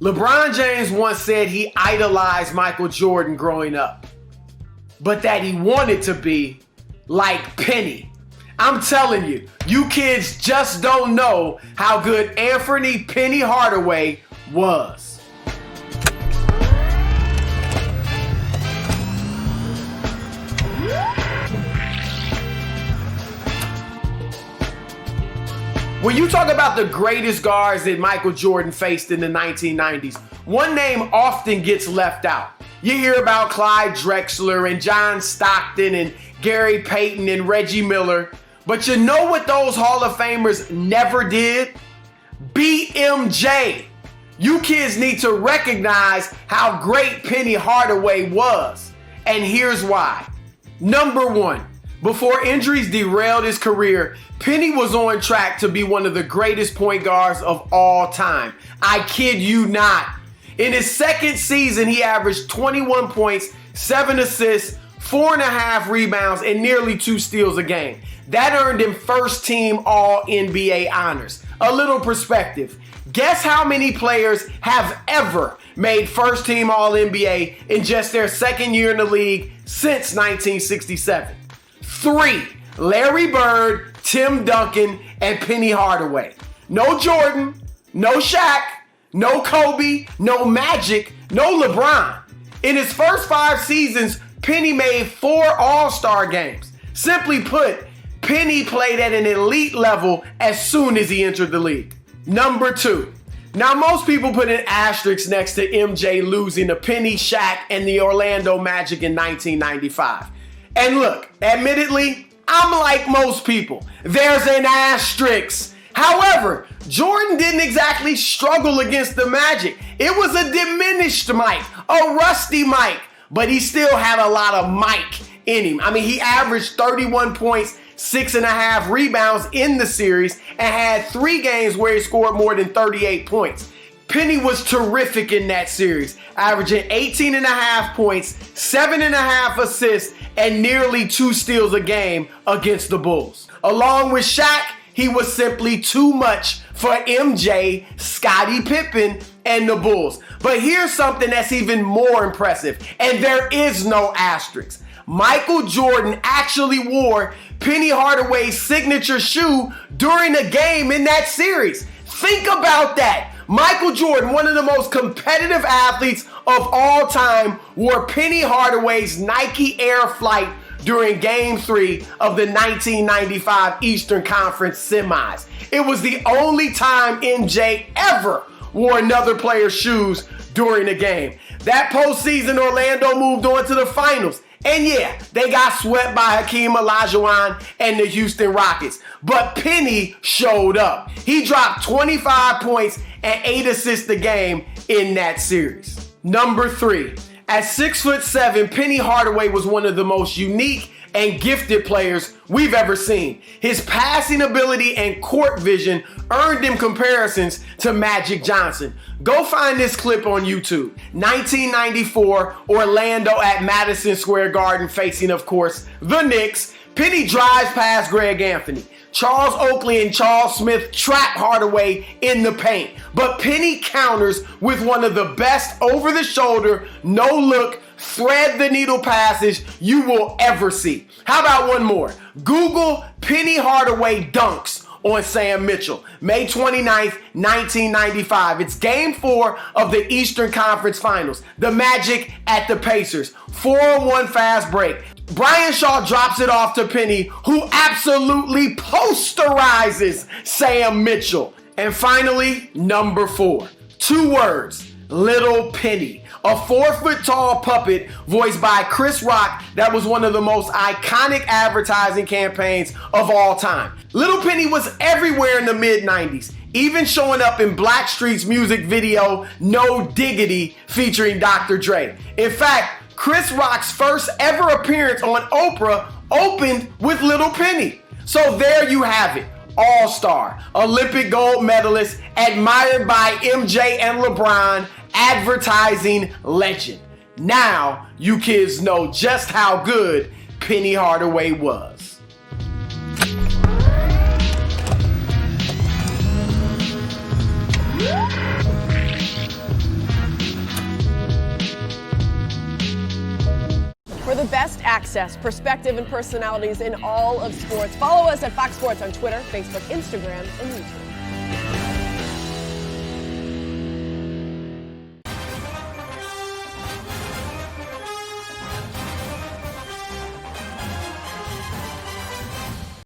LeBron James once said he idolized Michael Jordan growing up, but that he wanted to be like Penny. I'm telling you, you kids just don't know how good Anthony Penny Hardaway was. When you talk about the greatest guards that Michael Jordan faced in the 1990s, one name often gets left out. You hear about Clyde Drexler and John Stockton and Gary Payton and Reggie Miller, but you know what those Hall of Famers never did? BMJ. You kids need to recognize how great Penny Hardaway was, and here's why. Number one, before injuries derailed his career, Penny was on track to be one of the greatest point guards of all time. I kid you not. In his second season, he averaged 21 points, 7 assists, 4.5 rebounds, and nearly 2 steals a game. That earned him first team All-NBA honors. A little perspective. Guess how many players have ever made first team All-NBA in just their second year in the league since 1967? 3. Larry Bird, Tim Duncan, and Penny Hardaway. No Jordan, no Shaq, no Kobe, no Magic, no LeBron. In his first 5 seasons, Penny made 4 All-Star games. Simply put, Penny played at an elite level as soon as he entered the league. Number 2. Now, most people put an asterisk next to MJ losing to Penny, Shaq, and the Orlando Magic in 1995. And look, admittedly, I'm like most people. There's an asterisk. However, Jordan didn't exactly struggle against the Magic. It was a diminished Mike, a rusty Mike, but he still had a lot of Mike in him. I mean, he averaged 31 points, 6.5 rebounds in the series, and had 3 games where he scored more than 38 points. Penny was terrific in that series, averaging 18.5 points, 7.5 assists, and nearly 2 steals a game against the Bulls. Along with Shaq, he was simply too much for MJ, Scottie Pippen, and the Bulls. But here's something that's even more impressive, and there is no asterisk. Michael Jordan actually wore Penny Hardaway's signature shoe during a game in that series. Think about that. Michael Jordan, one of the most competitive athletes of all time, wore Penny Hardaway's Nike Air Flight during Game 3 of the 1995 Eastern Conference Semis. It was the only time MJ ever wore another player's shoes during a game. That postseason, Orlando moved on to the finals. And yeah, they got swept by Hakeem Olajuwon and the Houston Rockets. But Penny showed up. He dropped 25 points and 8 assists a game in that series. Number 3. At 6'7", Penny Hardaway was one of the most unique and gifted players we've ever seen. His passing ability and court vision earned him comparisons to Magic Johnson. Go find this clip on YouTube. 1994, Orlando at Madison Square Garden facing, of course, the Knicks. Penny drives past Greg Anthony. Charles Oakley and Charles Smith trap Hardaway in the paint. But Penny counters with one of the best over-the-shoulder, no-look, thread-the-needle passes you will ever see. How about one more? Google Penny Hardaway dunks on Sam Mitchell. May 29th, 1995. It's Game 4 of the Eastern Conference Finals. The Magic at the Pacers. 4-on-1 fast break. Brian Shaw drops it off to Penny, who absolutely posterizes Sam Mitchell. And finally, number 4. 2 words. Little Penny. A 4-foot-tall puppet voiced by Chris Rock that was one of the most iconic advertising campaigns of all time. Little Penny was everywhere in the mid-90s, even showing up in Blackstreet's music video No Diggity featuring Dr. Dre. In fact, Chris Rock's first ever appearance on Oprah opened with Little Penny. So there you have it. All-star, Olympic gold medalist, admired by MJ and LeBron, advertising legend. Now you kids know just how good Penny Hardaway was. access, perspective, and personalities in all of sports. Follow us at Fox Sports on Twitter, Facebook, Instagram, and YouTube.